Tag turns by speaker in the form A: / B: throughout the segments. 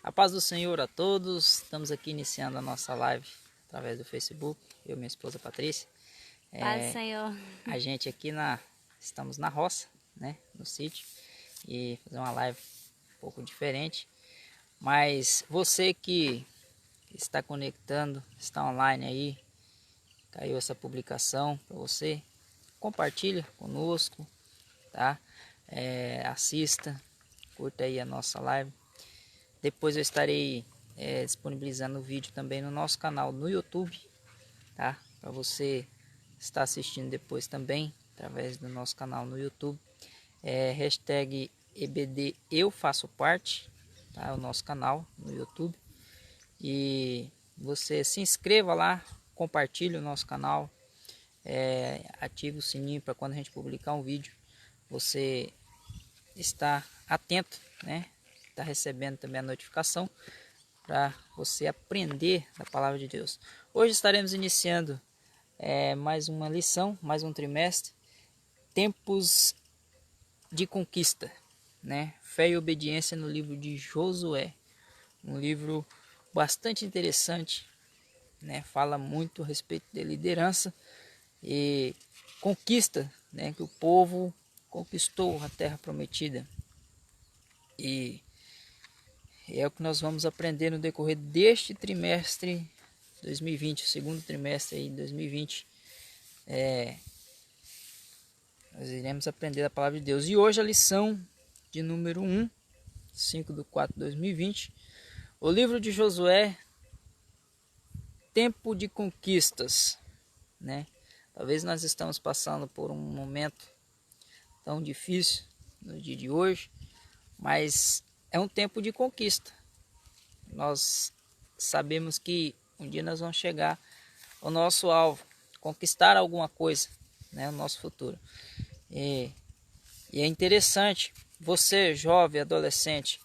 A: A paz do Senhor a todos. Estamos aqui iniciando a nossa live através do Facebook. Eu e minha esposa Patrícia.
B: Paz do Senhor.
A: A gente aqui estamos na roça, né, no sítio, e fazer uma live um pouco diferente. Mas você que está conectando, está online aí, caiu essa publicação para você, compartilha conosco, tá? Assista, curta aí a nossa live. Depois eu estarei disponibilizando o vídeo também no nosso canal no YouTube, tá? Para você estar assistindo depois também, através do nosso canal no YouTube. Hashtag EBD Eu Faço Parte, tá? O nosso canal no YouTube. E você se inscreva lá, compartilhe o nosso canal, ative o sininho para quando a gente publicar um vídeo, você está atento, né? Está recebendo também a notificação para você aprender a palavra de Deus. Hoje estaremos iniciando mais uma lição, mais um trimestre, tempos de conquista, né? Fé e obediência no livro de Josué, um livro bastante interessante, né? Fala muito a respeito de liderança e conquista, né? Que o povo conquistou a terra prometida. E é o que nós vamos aprender no decorrer deste trimestre 2020, o segundo trimestre aí de 2020. Nós iremos aprender a palavra de Deus. E hoje a lição de número 1, 5/4/2020. O livro de Josué, tempo de conquistas, né? Talvez nós estamos passando por um momento tão difícil no dia de hoje, mas é um tempo de conquista. Nós sabemos que um dia nós vamos chegar ao nosso alvo, conquistar alguma coisa, né, no nosso futuro. E é interessante, você jovem, adolescente,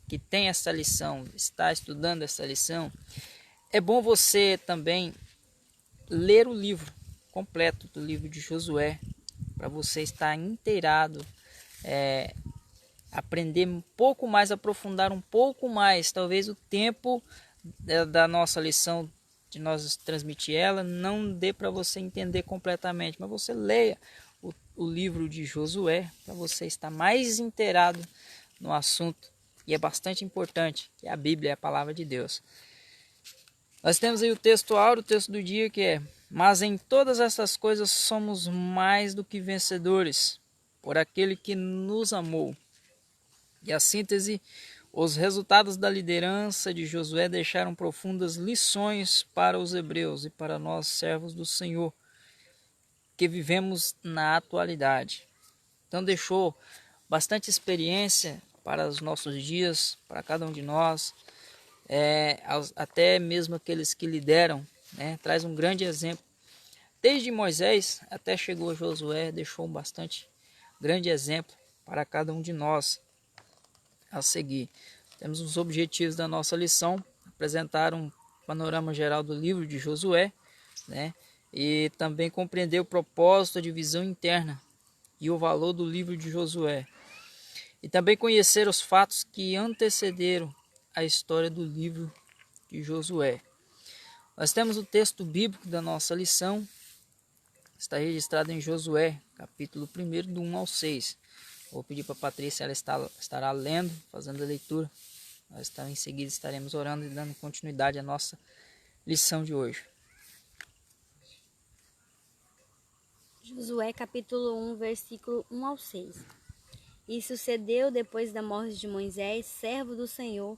A: que tem essa lição, está estudando essa lição, é bom você também ler o livro completo do livro de Josué, para você estar inteirado, aprender um pouco mais, aprofundar um pouco mais. Talvez o tempo da nossa lição, de nós transmitir ela, não dê para você entender completamente, mas você leia o livro de Josué para você estar mais inteirado no assunto. E é bastante importante, que a Bíblia é a palavra de Deus. Nós temos aí o texto áureo, o texto do dia, que é: mas em todas essas coisas somos mais do que vencedores, por aquele que nos amou. E a síntese: os resultados da liderança de Josué deixaram profundas lições para os hebreus e para nós, servos do Senhor, que vivemos na atualidade. Então deixou bastante experiência para os nossos dias, para cada um de nós, até mesmo aqueles que lideram, né? Traz um grande exemplo. Desde Moisés até chegou Josué, deixou um bastante grande exemplo para cada um de nós a seguir. Temos os objetivos da nossa lição: apresentar um panorama geral do livro de Josué, né? E também compreender o propósito, a divisão interna e o valor do livro de Josué. E também conhecer os fatos que antecederam a história do livro de Josué. Nós temos o texto bíblico da nossa lição, está registrado em Josué, capítulo 1, do 1 ao 6. Vou pedir para a Patrícia, ela estará lendo, fazendo a leitura. Nós em seguida estaremos orando e dando continuidade à nossa lição de hoje.
B: Josué capítulo 1, versículo 1 ao 6. E sucedeu depois da morte de Moisés, servo do Senhor,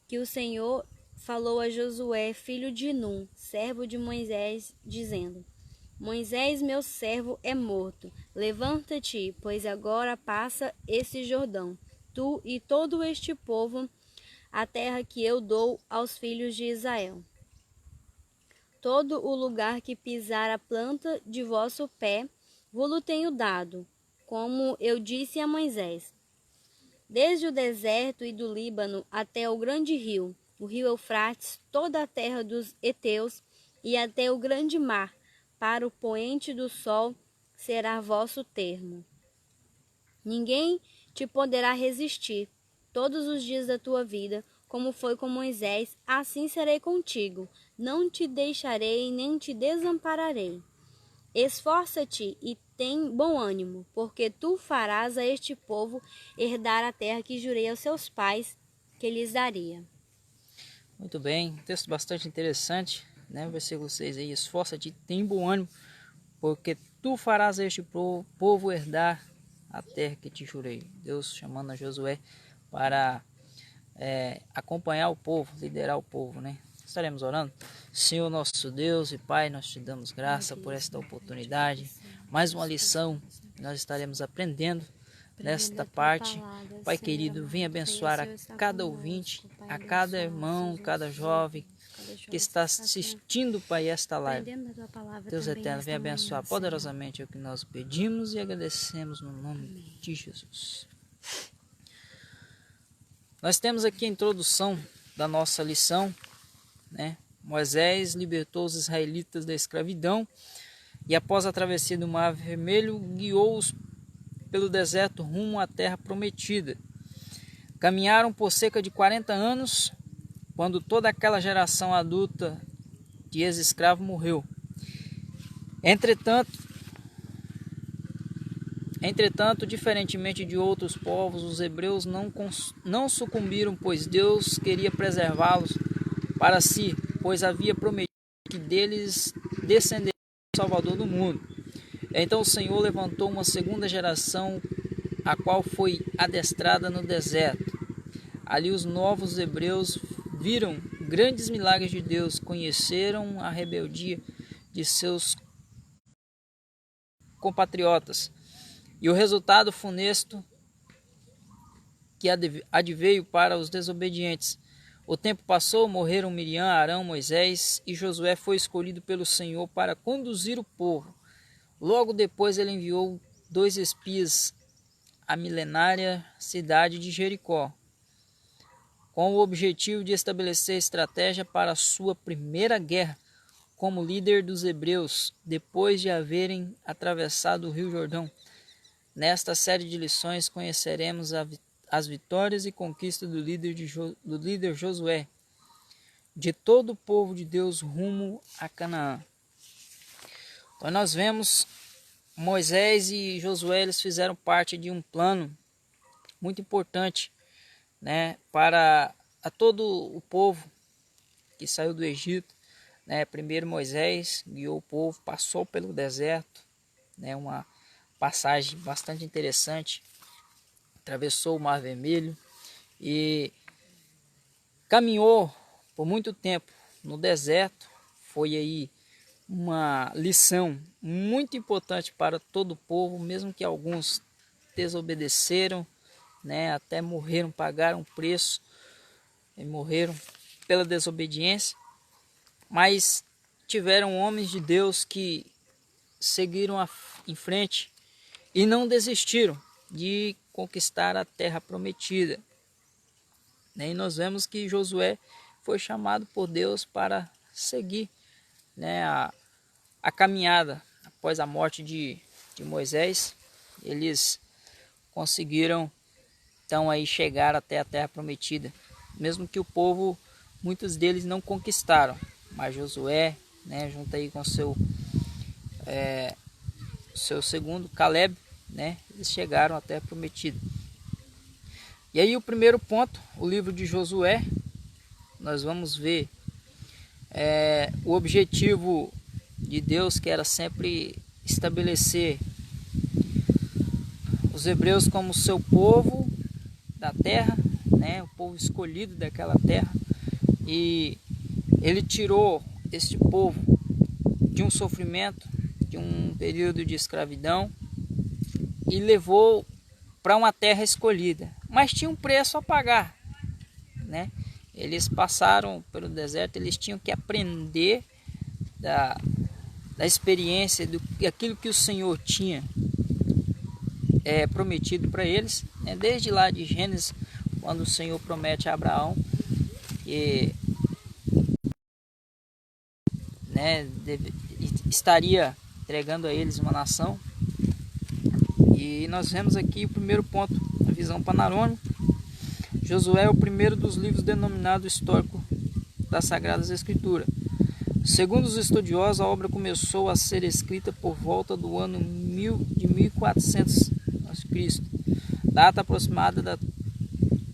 B: que o Senhor falou a Josué, filho de Num, servo de Moisés, dizendo: Moisés, meu servo, é morto. Levanta-te, pois agora passa esse Jordão, tu e todo este povo, a terra que eu dou aos filhos de Israel. Todo o lugar que pisar a planta de vosso pé, vos-lo tenho dado, como eu disse a Moisés. Desde o deserto e do Líbano até o grande rio, o rio Eufrates, toda a terra dos heteus e até o grande mar, para o poente do sol, será vosso termo. Ninguém te poderá resistir todos os dias da tua vida, como foi com Moisés, assim serei contigo. Não te deixarei nem te desampararei. Esforça-te e tem bom ânimo, porque tu farás a este povo herdar a terra que jurei aos seus pais que lhes daria.
A: Muito bem, um texto bastante interessante, né? Versículo 6 aí, esforça-te, tem bom ânimo, porque tu farás a este povo herdar a terra que te jurei. Deus chamando a Josué para acompanhar o povo, liderar o povo, né? Estaremos orando. Senhor nosso Deus e Pai, nós te damos graça por esta oportunidade, mais uma lição que nós estaremos aprendendo nesta parte. Pai querido, venha abençoar a cada ouvinte, a cada irmão, cada jovem que está assistindo, Pai, esta live. Deus eterno, venha abençoar poderosamente o que nós pedimos e agradecemos no nome de Jesus. Nós temos aqui a introdução da nossa lição, né? Moisés libertou os israelitas da escravidão e após a travessia do Mar Vermelho, guiou-os pelo deserto rumo à terra prometida. Caminharam por cerca de 40 anos, quando toda aquela geração adulta de ex-escravo morreu. Entretanto, diferentemente de outros povos, os hebreus não sucumbiram, pois Deus queria preservá-los para si, pois havia prometido que deles descenderia o Salvador do mundo. Então o Senhor levantou uma segunda geração, a qual foi adestrada no deserto. Ali os novos hebreus viram grandes milagres de Deus, conheceram a rebeldia de seus compatriotas e o resultado funesto que adveio para os desobedientes. O tempo passou, morreram Miriam, Arão, Moisés, e Josué foi escolhido pelo Senhor para conduzir o povo. Logo depois ele enviou 2 espias à milenária cidade de Jericó, com o objetivo de estabelecer estratégia para a sua primeira guerra como líder dos hebreus, depois de haverem atravessado o Rio Jordão. Nesta série de lições conheceremos as vitórias e conquistas do líder Josué, de todo o povo de Deus rumo a Canaã. Então nós vemos Moisés e Josué, eles fizeram parte de um plano muito importante, né, para todo o povo que saiu do Egito, né? Primeiro Moisés guiou o povo, passou pelo deserto, né, uma passagem bastante interessante, atravessou o Mar Vermelho e caminhou por muito tempo no deserto. Foi aí uma lição muito importante para todo o povo, mesmo que alguns desobedeceram, né, até morreram, pagaram preço e morreram pela desobediência, mas tiveram homens de Deus que seguiram em frente e não desistiram de conquistar a terra prometida. E nós vemos que Josué foi chamado por Deus para seguir, né, a caminhada. Após a morte de Moisés, eles conseguiram então aí chegar até a terra prometida, mesmo que o povo, muitos deles não conquistaram, mas Josué, né, junto aí com seu segundo Caleb, né, eles chegaram à terra prometida. E aí o primeiro ponto, o livro de Josué, nós vamos ver o objetivo de Deus, que era sempre estabelecer os hebreus como seu povo da terra, né, o povo escolhido daquela terra, e ele tirou este povo de um sofrimento, de um período de escravidão, e levou para uma terra escolhida, mas tinha um preço a pagar, né? Eles passaram pelo deserto, eles tinham que aprender da experiência, daquilo que o Senhor tinha prometido para eles, né? Desde lá de Gênesis, quando o Senhor promete a Abraão que, né, estaria entregando a eles uma nação. E nós vemos aqui o primeiro ponto, a visão panorâmica, Josué é o primeiro dos livros denominado histórico das Sagradas Escrituras. Segundo os estudiosos, a obra começou a ser escrita por volta do ano 1400 a.C., data aproximada da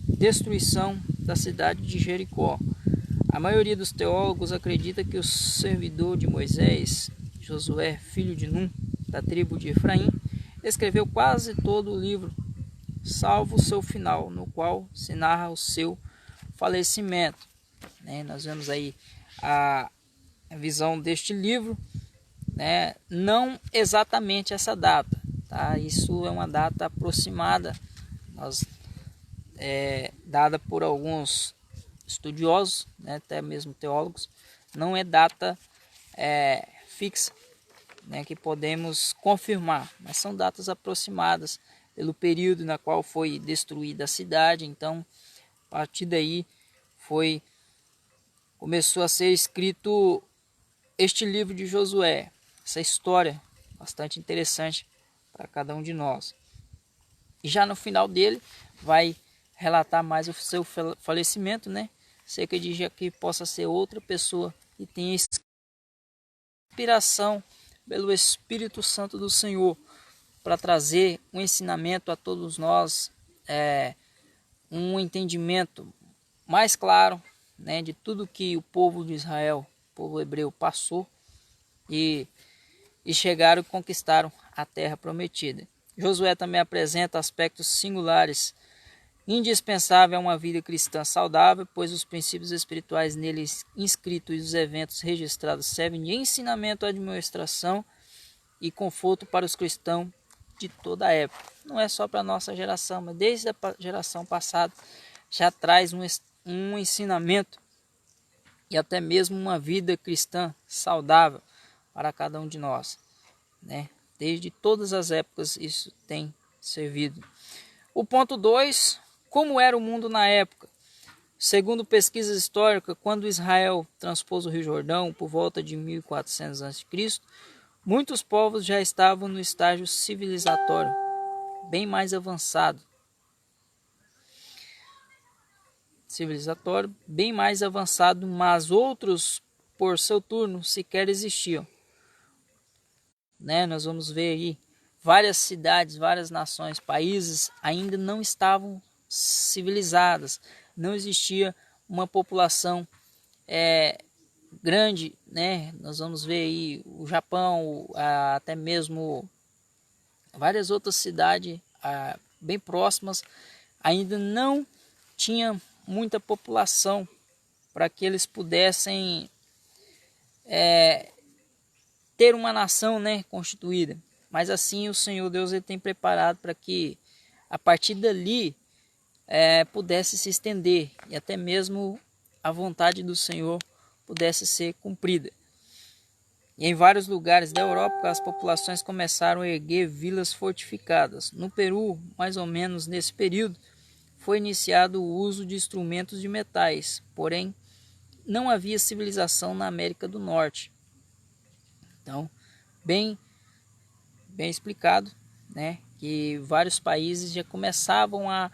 A: destruição da cidade de Jericó. A maioria dos teólogos acredita que o servidor de Moisés, Josué, filho de Num, da tribo de Efraim, escreveu quase todo o livro, salvo o seu final, no qual se narra o seu falecimento. Nós vemos aí a visão deste livro, não exatamente essa data, tá? Isso é uma data aproximada, dada por alguns estudiosos, até mesmo teólogos. Não é data fixa, que podemos confirmar, mas são datas aproximadas pelo período na qual foi destruída a cidade. Então, a partir daí começou a ser escrito este livro de Josué, essa história bastante interessante para cada um de nós. E já no final dele vai relatar mais o seu falecimento, cerca de que possa ser outra pessoa que tenha inspiração pelo Espírito Santo do Senhor para trazer um ensinamento a todos nós, um entendimento mais claro, de tudo que o povo de Israel, o povo hebreu, passou e chegaram e conquistaram a terra prometida. Josué também apresenta aspectos singulares, indispensável a uma vida cristã saudável, pois os princípios espirituais nele inscritos e os eventos registrados servem de ensinamento, administração e conforto para os cristãos de toda a época. Não é só para a nossa geração, mas desde a geração passada já traz um ensinamento e até mesmo uma vida cristã saudável para cada um de nós. Desde todas as épocas isso tem servido. O ponto 2, como era o mundo na época? Segundo pesquisas históricas, quando Israel transpôs o Rio Jordão por volta de 1400 a.C., muitos povos já estavam no estágio civilizatório bem mais avançado. Mas outros, por seu turno, sequer existiam. Nós vamos ver aí várias cidades, várias nações, países ainda não estavam civilizadas, não existia uma população grande, Nós vamos ver aí o Japão, até mesmo várias outras cidades bem próximas, ainda não tinha muita população para que eles pudessem ter uma nação, constituída. Mas assim o Senhor Deus ele tem preparado para que a partir dali pudesse se estender e até mesmo a vontade do Senhor pudesse ser cumprida. E em vários lugares da Europa as populações começaram a erguer vilas fortificadas. No Peru, mais ou menos nesse período, foi iniciado o uso de instrumentos de metais, porém não havia civilização na América do Norte. Então, bem explicado, que vários países já começavam a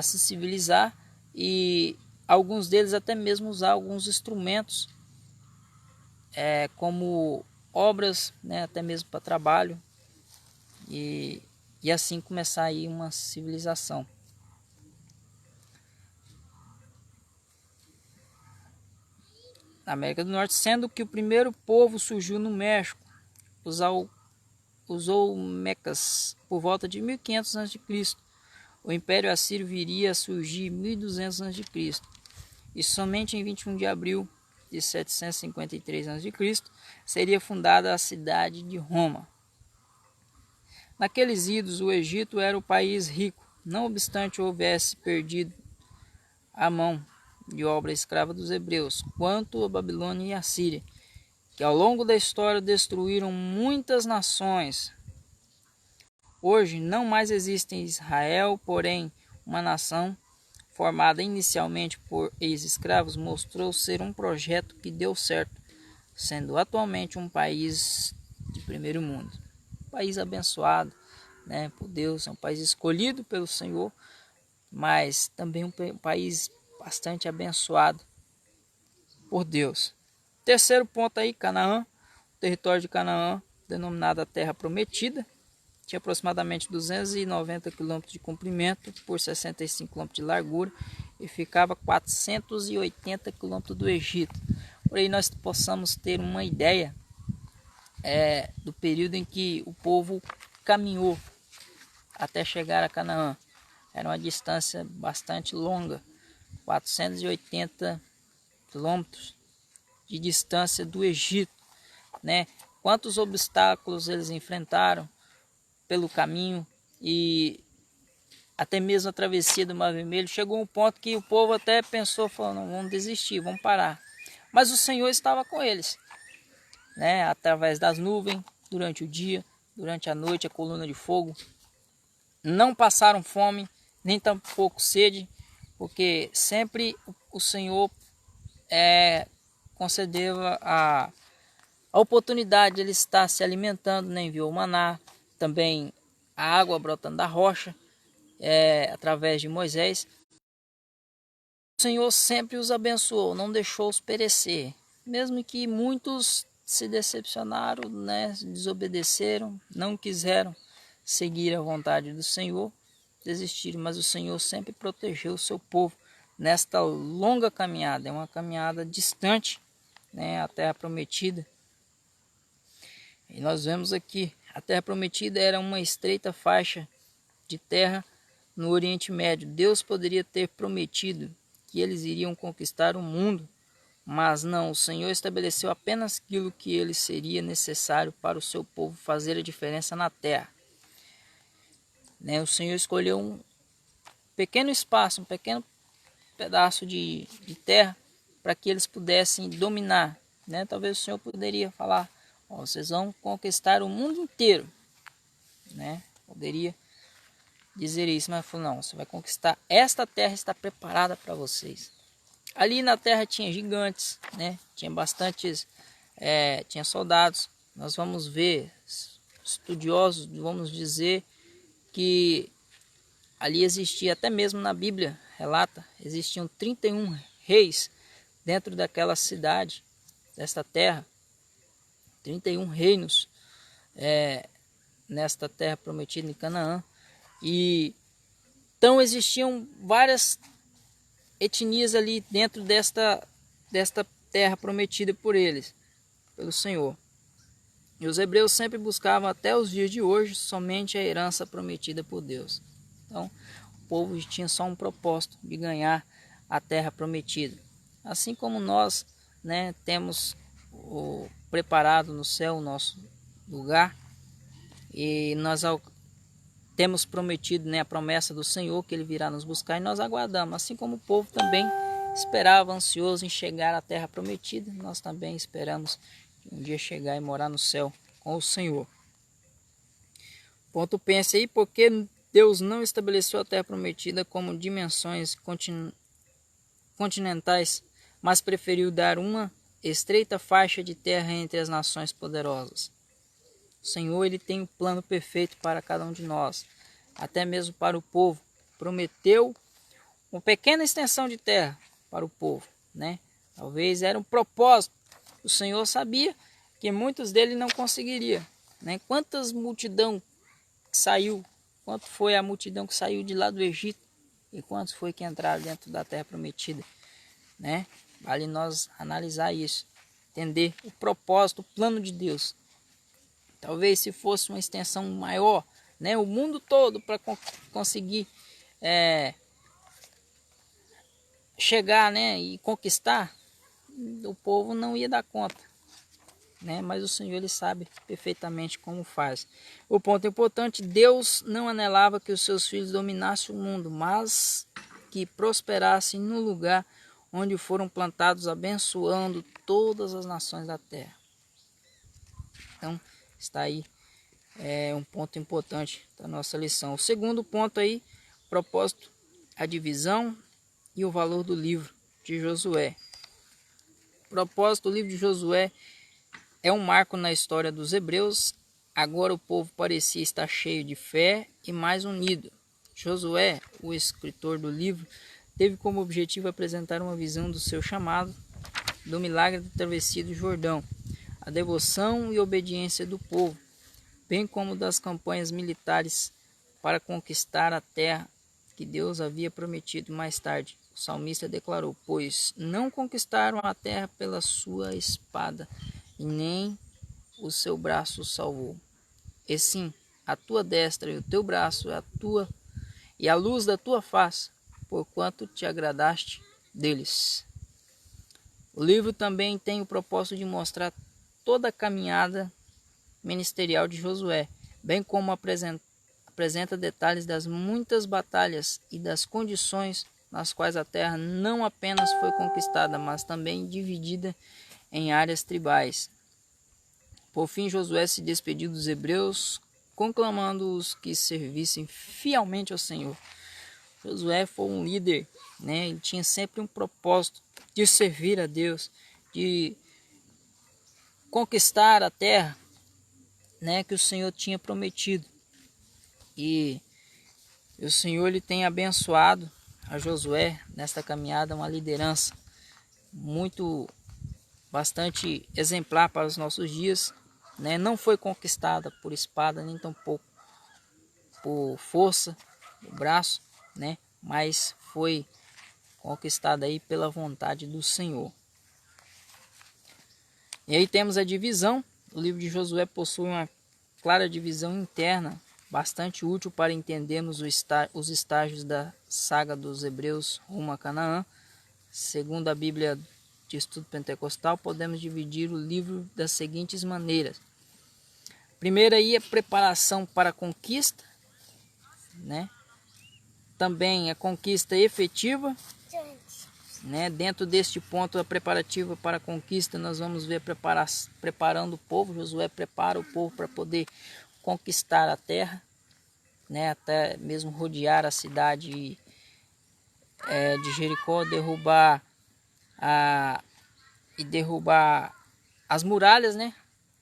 A: se civilizar e alguns deles até mesmo usar alguns instrumentos como obras, até mesmo para trabalho e assim começar aí uma civilização. Na América do Norte, sendo que o primeiro povo surgiu no México, os Olmecas, por volta de 1500 a.C. O Império Assírio viria a surgir em 1200 a.C. E somente em 21 de abril de 753 a.C. seria fundada a cidade de Roma. Naqueles idos, o Egito era o país rico, não obstante houvesse perdido a mão de obra escrava dos hebreus, quanto a Babilônia e a Síria, que ao longo da história destruíram muitas nações. Hoje não mais existe em Israel, porém uma nação formada inicialmente por ex-escravos mostrou ser um projeto que deu certo, sendo atualmente um país de primeiro mundo. Um país abençoado por Deus, é um país escolhido pelo Senhor mas também um país bastante abençoado por Deus. Terceiro ponto aí, Canaã, o território de Canaã, denominada Terra Prometida, tinha aproximadamente 290 km de comprimento por 65 km de largura e ficava a 480 km do Egito. Por aí nós possamos ter uma ideia do período em que o povo caminhou até chegar a Canaã. Era uma distância bastante longa, 480 quilômetros de distância do Egito, né? Quantos obstáculos eles enfrentaram pelo caminho e até mesmo a travessia do Mar Vermelho. Chegou um ponto que o povo até pensou, falou, não, vamos desistir, vamos parar. Mas o Senhor estava com eles, né? Através das nuvens, durante o dia, durante a noite, a coluna de fogo. Não passaram fome, nem tampouco sede, porque sempre o Senhor concedeu a oportunidade de ele estar se alimentando, né? Enviou o maná, também a água brotando da rocha, através de Moisés. O Senhor sempre os abençoou, não deixou-os perecer, mesmo que muitos se decepcionaram, né? Desobedeceram, não quiseram seguir a vontade do Senhor, desistiram, mas o Senhor sempre protegeu o seu povo nesta longa caminhada. É uma caminhada distante, né? A Terra Prometida. E nós vemos aqui, a Terra Prometida era uma estreita faixa de terra no Oriente Médio. Deus poderia ter prometido que eles iriam conquistar o mundo, mas não, o Senhor estabeleceu apenas aquilo que ele seria necessário para o seu povo fazer a diferença na terra. Né? O Senhor escolheu um pequeno espaço, um pequeno pedaço de terra para que eles pudessem dominar. Né? Talvez o Senhor poderia falar, vocês vão conquistar o mundo inteiro. Né? Poderia dizer isso, mas falou, não, você vai conquistar, esta terra está preparada para vocês. Ali na terra tinha gigantes, né? Tinha bastantes, tinha soldados. Nós vamos ver, estudiosos, vamos dizer que ali existia, até mesmo na Bíblia relata, existiam 31 reis dentro daquela cidade, desta terra, 31 reinos nesta terra prometida em Canaã. E então existiam várias etnias ali dentro desta terra prometida por eles, pelo Senhor. E os hebreus sempre buscavam até os dias de hoje somente a herança prometida por Deus. Então o povo tinha só um propósito de ganhar a terra prometida. Assim como nós, né, temos preparado no céu o nosso lugar, e nós temos prometido, né, a promessa do Senhor que ele virá nos buscar, e nós aguardamos. Assim como o povo também esperava ansioso em chegar à terra prometida, nós também esperamos um dia chegar e morar no céu com o Senhor. Ponto, pense aí, porque Deus não estabeleceu a terra prometida como dimensões continentais, mas preferiu dar uma estreita faixa de terra entre as nações poderosas. O Senhor, ele tem um plano perfeito para cada um de nós, até mesmo para o povo. Prometeu uma pequena extensão de terra para o povo, né? Talvez era um propósito. O Senhor sabia que muitos deles não conseguiriam, né? Quantas multidão que saiu, quanto foi a multidão que saiu de lá do Egito e quantos foi que entraram dentro da terra prometida, né? Vale nós analisar isso, entender o propósito, o plano de Deus. Talvez se fosse uma extensão maior, né, o mundo todo, para conseguir chegar, né, e conquistar, o povo não ia dar conta, né? Mas o Senhor, ele sabe perfeitamente como faz. O ponto importante, Deus não anelava que os seus filhos dominassem o mundo, mas que prosperassem no lugar onde foram plantados, abençoando todas as nações da terra. Então, está aí um ponto importante da nossa lição. O segundo ponto aí, propósito, a divisão e o valor do livro de Josué. O propósito do livro de Josué é um marco na história dos hebreus. Agora o povo parecia estar cheio de fé e mais unido. Josué, o escritor do livro, teve como objetivo apresentar uma visão do seu chamado, do milagre da travessia do Jordão, a devoção e obediência do povo, bem como das campanhas militares para conquistar a terra que Deus havia prometido. Mais tarde, o salmista declarou: pois não conquistaram a terra pela sua espada, e nem o seu braço os salvou. E sim, a tua destra e o teu braço, e a luz da tua face, porquanto te agradaste deles. O livro também tem o propósito de mostrar toda a caminhada ministerial de Josué, bem como apresenta detalhes das muitas batalhas e das condições nas quais a terra não apenas foi conquistada, mas também dividida em áreas tribais. Por fim, Josué se despediu dos hebreus, conclamando-os que servissem fielmente ao Senhor. Josué foi um líder, né? Ele tinha sempre um propósito de servir a Deus, de conquistar a terra, né, que o Senhor tinha prometido. E o Senhor ele tem abençoado a Josué nesta caminhada, uma liderança bastante exemplar para os nossos dias, né? Não foi conquistada por espada, nem tampouco por força do braço, né? Mas foi conquistada aí pela vontade do Senhor. E aí temos a divisão. O livro de Josué possui uma clara divisão interna, bastante útil para entendermos os estágios da saga dos hebreus rumo a Canaã. Segundo a Bíblia de Estudo Pentecostal, podemos dividir o livro das seguintes maneiras. Primeiro aí é preparação para a conquista, né? Também a conquista efetiva, né? Dentro deste ponto, a preparativa para a conquista, nós vamos ver preparando o povo. Josué prepara o povo para poder conquistar a terra, né? Até mesmo rodear a cidade de Jericó, derrubar as muralhas, né?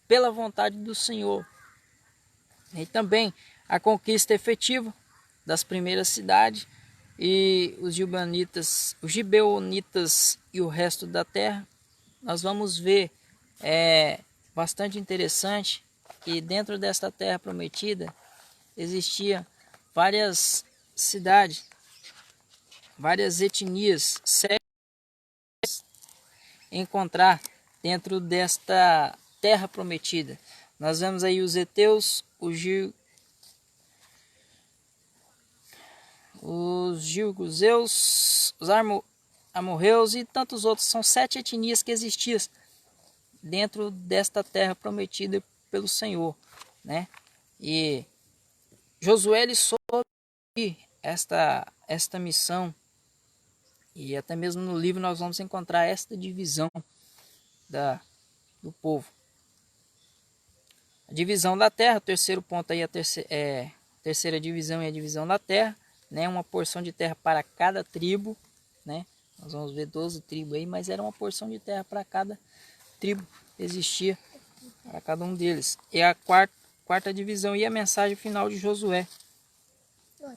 A: Pela vontade do Senhor. E também a conquista efetiva das primeiras cidades, e os gibeonitas e o resto da terra. Nós vamos ver bastante interessante que dentro desta terra prometida existia várias cidades, várias etnias encontrar dentro desta terra prometida. Nós vemos aí os heteus, os girguzeus, os amorreus e tantos outros. São 7 etnias que existiam dentro desta terra prometida pelo Senhor, né? E Josué ele soube esta missão, e até mesmo no livro nós vamos encontrar esta divisão do povo. A divisão da terra, o terceiro ponto aí, a terceira divisão é a divisão da terra, né? Uma porção de terra para cada tribo, né? Nós vamos ver 12 tribos aí, mas era uma porção de terra para cada tribo, existia para cada um deles. E a quarta divisão e a mensagem final de Josué.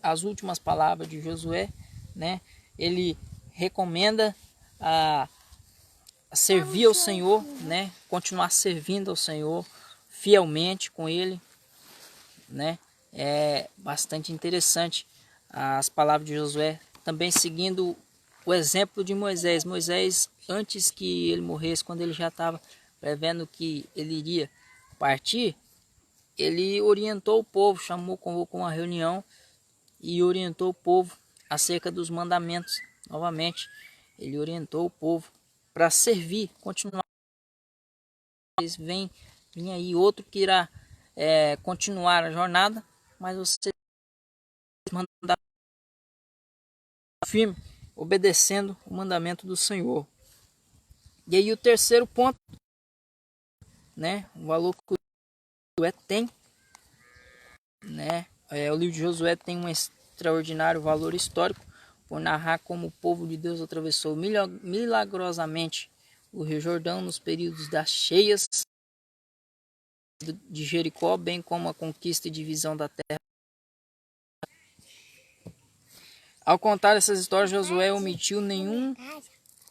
A: As últimas palavras de Josué, né? Ele recomenda a servir ao Senhor, né? Continuar servindo ao Senhor fielmente com Ele, né? É bastante interessante as palavras de Josué, também seguindo o exemplo de Moisés. Moisés, antes que ele morresse, quando ele já estava prevendo que ele iria partir, ele orientou o povo, convocou uma reunião e orientou o povo acerca dos mandamentos. Novamente, ele orientou o povo para servir, continuar. Vem aí outro que irá continuar a jornada, mas você mandar firme, obedecendo o mandamento do Senhor. E aí o terceiro ponto, né, o valor que Josué tem, né, o livro de Josué tem um extraordinário valor histórico por narrar como o povo de Deus atravessou milagrosamente o Rio Jordão nos períodos das cheias de Jericó, bem como a conquista e divisão da terra. Ao contar essas histórias, Josué omitiu nenhum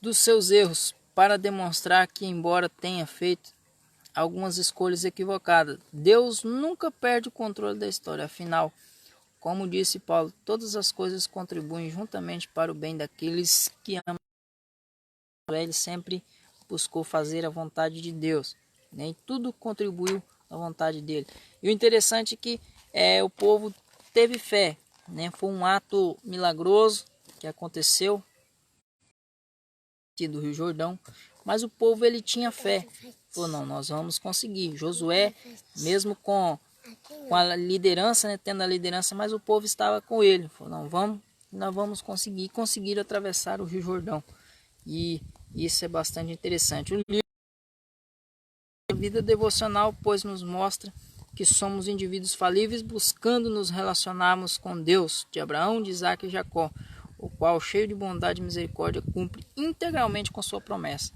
A: dos seus erros para demonstrar que, embora tenha feito algumas escolhas equivocadas, Deus nunca perde o controle da história. Afinal, como disse Paulo, todas as coisas contribuem juntamente para o bem daqueles que amam. Ele sempre buscou fazer a vontade de Deus, né? E tudo contribuiu à vontade dele. E o interessante é que o povo teve fé, né? Foi um ato milagroso que aconteceu aqui do Rio Jordão, mas o povo ele tinha fé. Falou, não, nós vamos conseguir. Josué, mesmo com a liderança, né, tendo a liderança, mas o povo estava com ele. Falou, não, nós vamos conseguir. E conseguiram atravessar o Rio Jordão. E isso é bastante interessante. O livro Vida Devocional, pois, nos mostra que somos indivíduos falíveis buscando nos relacionarmos com Deus, de Abraão, de Isaac e Jacó, o qual, cheio de bondade e misericórdia, cumpre integralmente com sua promessa.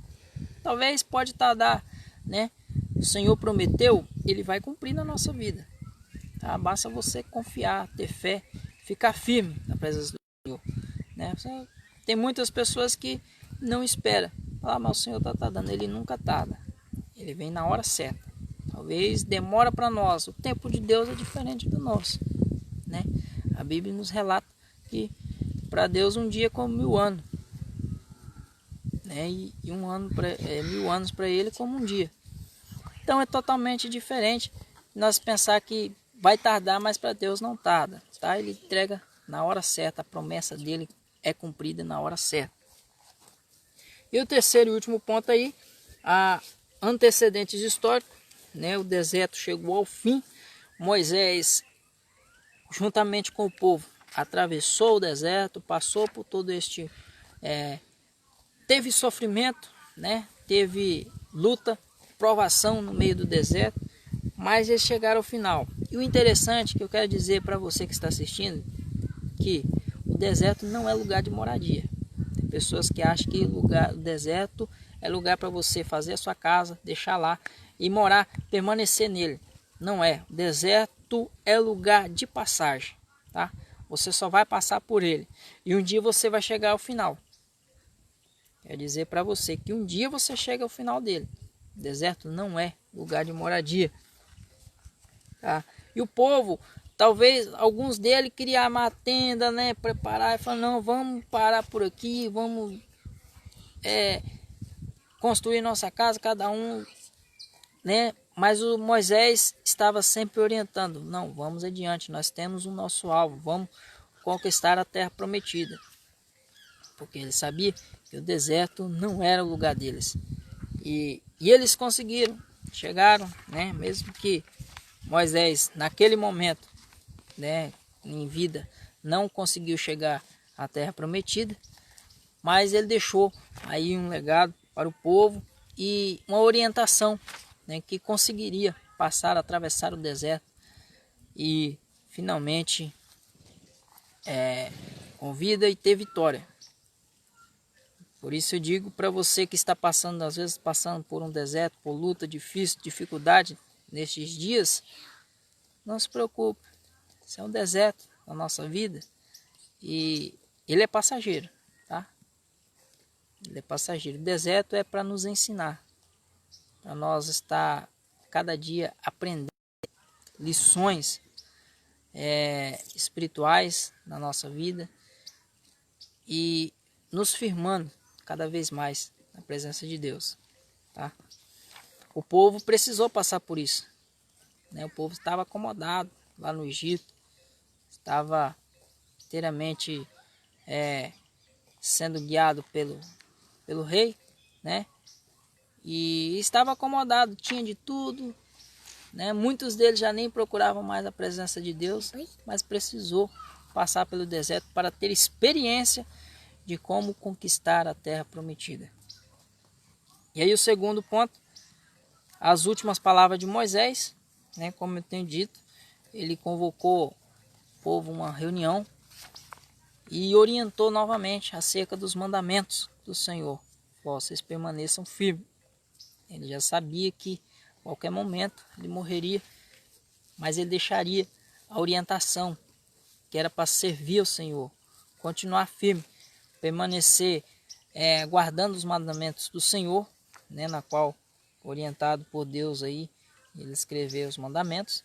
A: Talvez pode estar, né? O Senhor prometeu, Ele vai cumprir na nossa vida. Tá? Basta você confiar, ter fé, ficar firme na presença do Senhor. Né? Tem muitas pessoas que não esperam. Mas o Senhor está dando. Ele nunca está. Ele vem na hora certa. Talvez demora para nós. O tempo de Deus é diferente do nosso. Né? A Bíblia nos relata que para Deus um dia é como 1000 anos. Né? E 1000 anos para Ele como um dia. Então é totalmente diferente nós pensar que vai tardar, mas para Deus não tarda. Tá? Ele entrega na hora certa. A promessa dele é cumprida na hora certa. E o terceiro e último ponto aí, a antecedentes históricos, né? O deserto chegou ao fim. Moisés, juntamente com o povo, atravessou o deserto, passou por todo este... teve sofrimento, né? Teve luta, provação no meio do deserto, mas eles chegaram ao final. E o interessante que eu quero dizer para você que está assistindo, que o deserto não é lugar de moradia. Tem pessoas que acham que o deserto é lugar para você fazer a sua casa, deixar lá e morar, permanecer nele. Não é. O deserto é lugar de passagem, tá? Você só vai passar por ele. E um dia você vai chegar ao final. Quer dizer para você que um dia você chega ao final dele. O deserto não é lugar de moradia. Tá? E o povo, talvez alguns deles criar uma tenda, né? Preparar e falar, não, vamos parar por aqui, vamos construir nossa casa, cada um, né? Mas o Moisés estava sempre orientando, não, vamos adiante, nós temos o nosso alvo, vamos conquistar a terra prometida. Porque ele sabia que o deserto não era o lugar deles. E eles conseguiram, chegaram, né? Mesmo que Moisés, naquele momento, né, em vida, não conseguiu chegar à terra prometida, mas ele deixou aí um legado para o povo e uma orientação, né, que conseguiria passar, atravessar o deserto e finalmente com vida e ter vitória. Por isso eu digo para você que está passando, às vezes passando por um deserto, por luta difícil, dificuldade nestes dias, não se preocupe. Isso é um deserto na nossa vida e ele é passageiro, tá? Ele é passageiro. O deserto é para nos ensinar, para nós estar cada dia aprendendo lições espirituais na nossa vida e nos firmando cada vez mais na presença de Deus, tá? O povo precisou passar por isso, né? O povo estava acomodado lá no Egito, estava inteiramente sendo guiado pelo rei, né? E estava acomodado, tinha de tudo, né? Muitos deles já nem procuravam mais a presença de Deus, mas precisou passar pelo deserto para ter experiência de como conquistar a terra prometida. E aí o segundo ponto, as últimas palavras de Moisés, né? Como eu tenho dito, ele convocou o povo a uma reunião e orientou novamente acerca dos mandamentos do Senhor. Vocês permaneçam firmes. Ele já sabia que a qualquer momento ele morreria, mas ele deixaria a orientação que era para servir ao Senhor, continuar firme, permanecer guardando os mandamentos do Senhor, né, na qual, orientado por Deus aí, ele escreveu os mandamentos,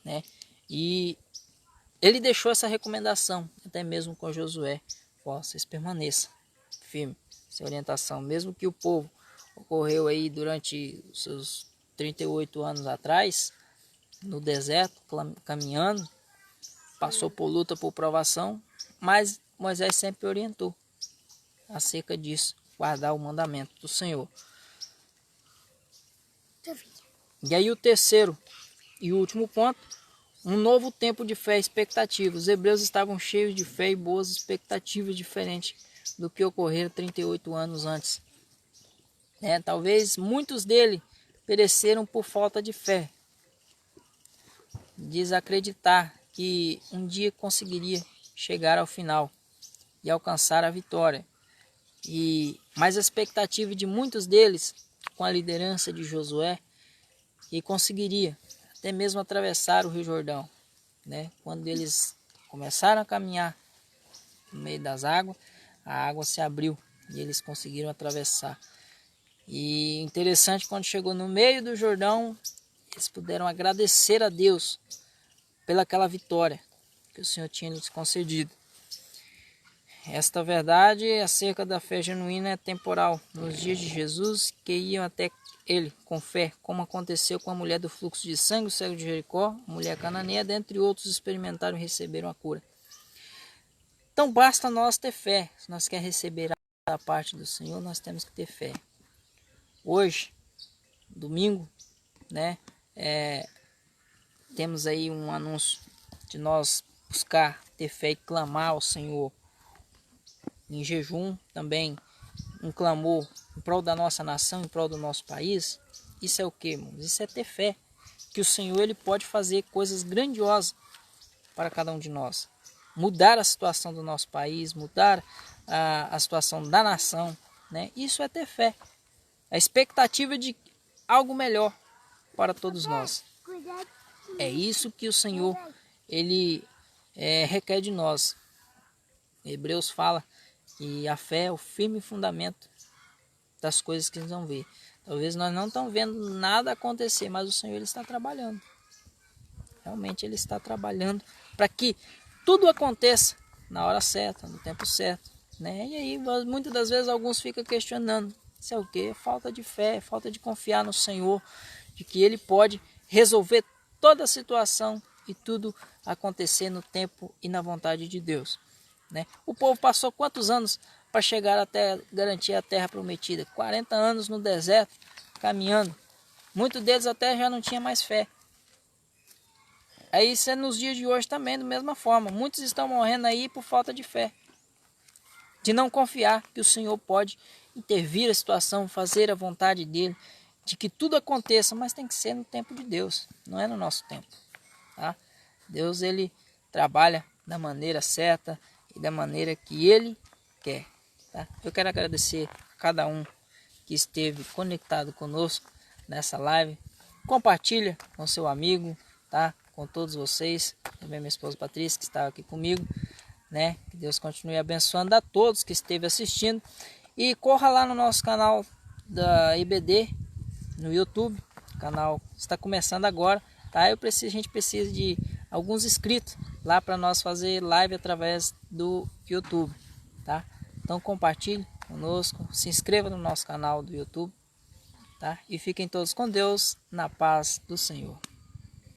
A: né, e ele deixou essa recomendação, até mesmo com Josué: vocês permaneçam firme, essa orientação, mesmo que o povo ocorreu aí durante os seus 38 anos atrás, no deserto, caminhando, passou por luta, por provação, mas Moisés sempre orientou acerca disso, guardar o mandamento do Senhor. E aí o terceiro e último ponto, um novo tempo de fé e expectativa. Os hebreus estavam cheios de fé e boas expectativas, diferentes do que ocorreram 38 anos antes. Talvez muitos deles pereceram por falta de fé, desacreditar que um dia conseguiria chegar ao final e alcançar a vitória. Mas a expectativa de muitos deles, com a liderança de Josué, que conseguiria até mesmo atravessar o Rio Jordão, né? Quando eles começaram a caminhar no meio das águas, a água se abriu e eles conseguiram atravessar. E interessante, quando chegou no meio do Jordão, eles puderam agradecer a Deus pelaquela vitória que o Senhor tinha lhes concedido. Esta verdade acerca da fé genuína é temporal. Nos dias de Jesus, que iam até ele com fé, como aconteceu com a mulher do fluxo de sangue, o cego de Jericó, a mulher cananeia, dentre outros, experimentaram e receberam a cura. Então basta nós ter fé. Se nós queremos receber a parte do Senhor, nós temos que ter fé. Hoje, domingo, né, temos aí um anúncio de nós buscar ter fé e clamar ao Senhor em jejum, também um clamor em prol da nossa nação, em prol do nosso país. Isso é o que, irmãos? Isso é ter fé que o Senhor ele pode fazer coisas grandiosas para cada um de nós, mudar a situação do nosso país, mudar a situação da nação, né? Isso é ter fé, a expectativa de algo melhor para todos nós. É isso que o Senhor ele requer de nós. Hebreus fala que a fé é o firme fundamento das coisas que nós vamos ver. Talvez nós não estamos vendo nada acontecer, mas o Senhor ele está trabalhando. Realmente ele está trabalhando para que tudo aconteça na hora certa, no tempo certo, né? E aí muitas das vezes alguns ficam questionando: isso é o quê? Falta de fé, falta de confiar no Senhor, de que ele pode resolver toda a situação e tudo acontecer no tempo e na vontade de Deus, né? O povo passou quantos anos para chegar até garantir a terra prometida? 40 anos no deserto, caminhando. Muitos deles até já não tinham mais fé. Aí isso é nos dias de hoje também, da mesma forma. Muitos estão morrendo aí por falta de fé, de não confiar que o Senhor pode intervir a situação, fazer a vontade dele, de que tudo aconteça, mas tem que ser no tempo de Deus, não é no nosso tempo, tá? Deus ele trabalha da maneira certa e da maneira que ele quer, tá? Eu quero agradecer a cada um que esteve conectado conosco nessa live. Compartilha com seu amigo, tá? Com todos vocês, também minha esposa Patrícia que está aqui comigo, né? Que Deus continue abençoando a todos que esteve assistindo, e corra lá no nosso canal da IBD no YouTube. O canal está começando agora, tá? A gente precisa de alguns inscritos lá para nós fazer live através do YouTube, tá? Então compartilhe conosco, se inscreva no nosso canal do YouTube, tá? E fiquem todos com Deus, na paz do Senhor.